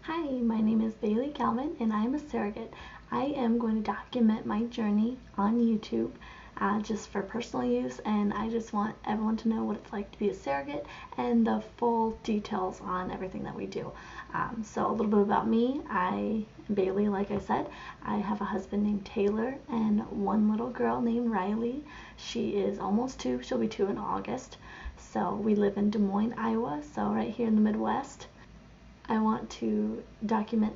Hi, my name is Bailey Galvin and I am a surrogate. I am going to document my journey on YouTube just for personal use, and I just want everyone to know what it's like to be a surrogate and the full details on everything that we do. So a little bit about me. I am Bailey, like I said. I have a husband named Taylor and one little girl named Riley. She is almost 2. She'll be 2 in August. So we live in Des Moines, Iowa, so right here in the Midwest. I want to document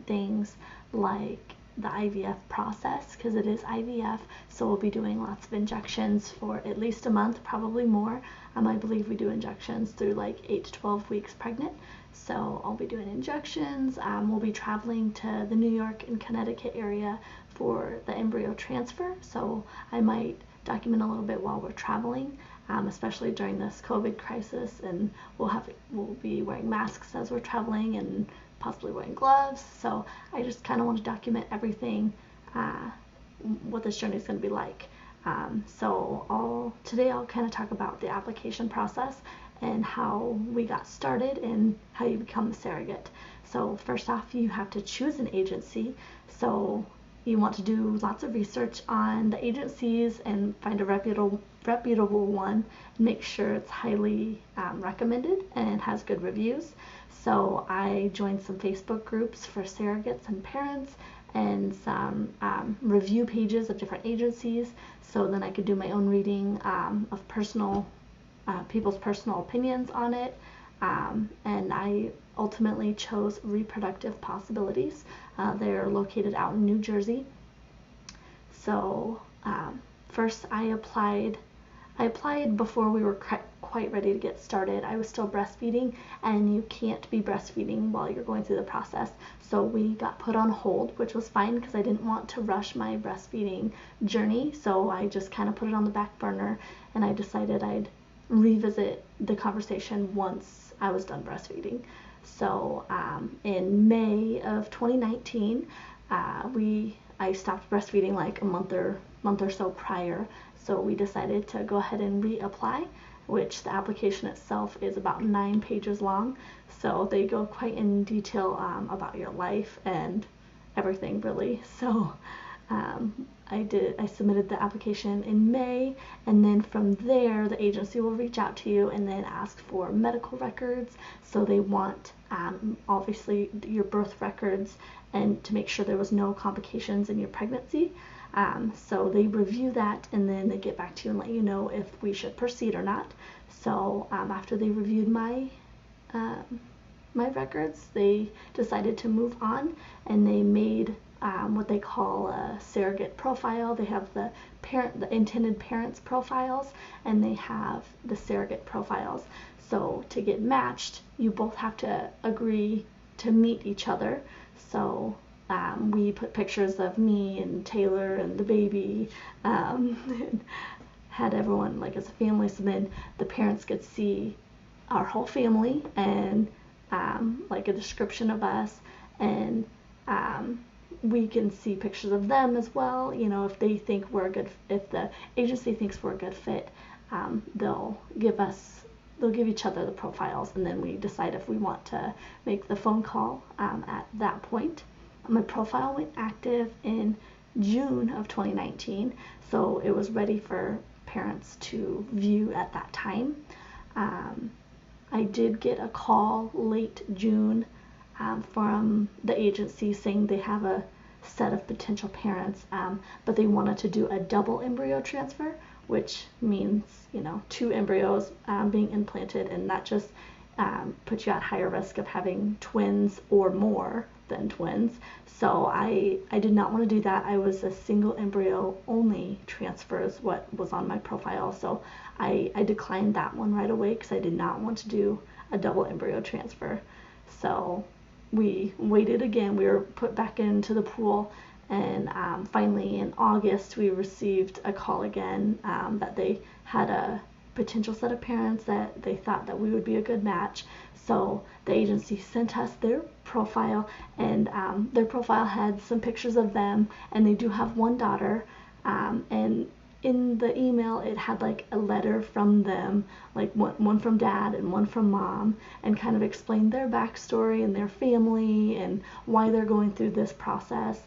things like the IVF process, because it is IVF, so we'll be doing lots of injections for at least a month, probably more. I believe we do injections through like 8 to 12 weeks pregnant, so I'll be doing injections. We'll be traveling to the New York and Connecticut area for the embryo transfer, so I might document a little bit while we're traveling. Especially during this COVID crisis, and we'll be wearing masks as we're traveling and possibly wearing gloves. So I just kind of want to document everything, what this journey is going to be like. Today I'll kind of talk about the application process and how we got started and how you become a surrogate. So first off, you have to choose an agency. So you want to do lots of research on the agencies and find a reputable one, and make sure it's highly recommended and has good reviews. So I joined some Facebook groups for surrogates and parents, and some review pages of different agencies, so then I could do my own reading of people's personal opinions on it. And I ultimately chose Reproductive Possibilities. They're located out in New Jersey. So first I applied before we were quite ready to get started. I was still breastfeeding, and you can't be breastfeeding while you're going through the process. So we got put on hold, which was fine because I didn't want to rush my breastfeeding journey. So I just kind of put it on the back burner, and I decided I'd revisit the conversation once I was done breastfeeding. So in May of 2019, I stopped breastfeeding like a month or so prior. So we decided to go ahead and reapply, which the application itself is about 9 pages long. So they go quite in detail about your life and everything, really. So I submitted the application in May, and then from there the agency will reach out to you and then ask for medical records. So they want obviously your birth records, and to make sure there was no complications in your pregnancy. So they review that, and then they get back to you and let you know if we should proceed or not. So after they reviewed my records, they decided to move on, and they made what they call a surrogate profile. They have the intended parents profiles, and they have the surrogate profiles. So to get matched, you both have to agree to meet each other. So we put pictures of me and Taylor and the baby, and had everyone like as a family, so then the parents could see our whole family and like a description of us, and we can see pictures of them as well. If they think if the agency thinks we're a good fit, they'll give each other the profiles, and then we decide if we want to make the phone call at that point. My profile went active in June of 2019, so it was ready for parents to view at that time. I did get a call late June from the agency saying they have a set of potential parents, but they wanted to do a double embryo transfer, which means 2 embryos being implanted, and that just puts you at higher risk of having twins or more than twins. So I did not want to do that. I was a single embryo only transfer is what was on my profile, so I declined that one right away because I did not want to do a double embryo transfer. So we waited again. We were put back into the pool, and finally in August we received a call again that they had a potential set of parents that they thought that we would be a good match. So the agency sent us their profile, and their profile had some pictures of them, and they do have one daughter, and in the email it had like a letter from them, like one from dad and one from mom, and kind of explained their backstory and their family and why they're going through this process.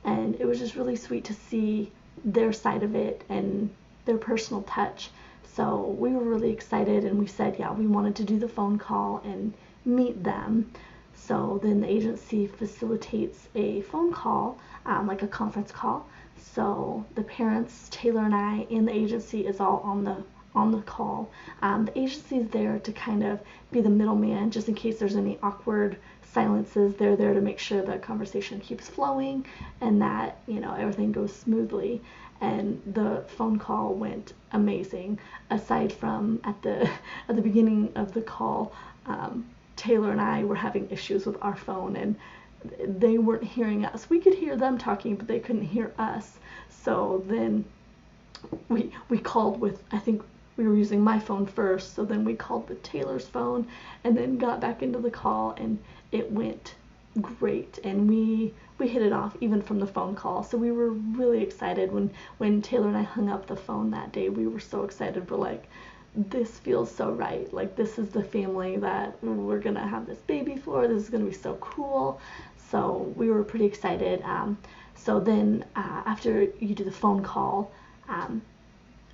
And it was just really sweet to see their side of it and their personal touch. So we were really excited, and we said, yeah, we wanted to do the phone call and meet them. So then the agency facilitates a phone call, like a conference call. So the parents, Taylor and I, and the agency is all on the call. The agency is there to kind of be the middleman, just in case there's any awkward silences. They're there to make sure the conversation keeps flowing and that, you know, everything goes smoothly. And the phone call went amazing. Aside from at the beginning of the call, Taylor and I were having issues with our phone, and they weren't hearing us. We could hear them talking, but they couldn't hear us. So then we called with, I think we were using my phone first, so then we called with Taylor's phone and then got back into the call, and it went great, and we hit it off even from the phone call. So we were really excited when Taylor and I hung up the phone that day. We were so excited. We're like, this feels so right. Like, this is the family that we're gonna have this baby for. This is gonna be so cool. So we were pretty excited. So then after you do the phone call,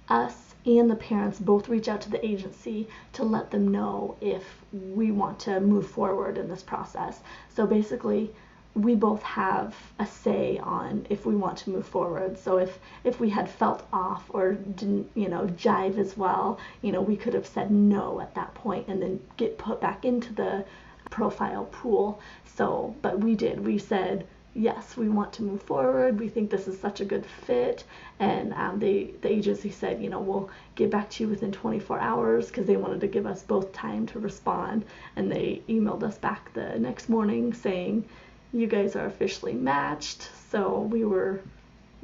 us and the parents both reach out to the agency to let them know if we want to move forward in this process. So basically, we both have a say on if we want to move forward. So if we had felt off or didn't, you know, jive as well, you know, we could have said no at that point and then get put back into the profile pool. So, but we did. We said, yes, we want to move forward. We think this is such a good fit. And the agency said, you know, we'll get back to you within 24 hours because they wanted to give us both time to respond. And they emailed us back the next morning saying, you guys are officially matched. So we were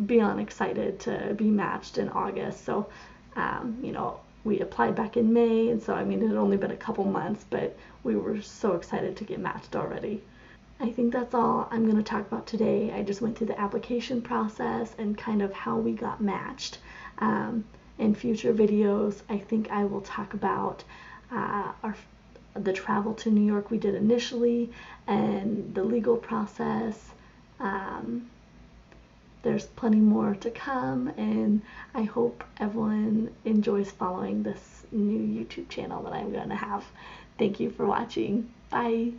beyond excited to be matched in August. So, you know, we applied back in May. And so, I mean, it had only been a couple months, but we were so excited to get matched already. I think that's all I'm going to talk about today. I just went through the application process and kind of how we got matched. In future videos, I think I will talk about the travel to New York we did initially and the legal process. There's plenty more to come, and I hope everyone enjoys following this new YouTube channel that I'm going to have. Thank you for watching. Bye.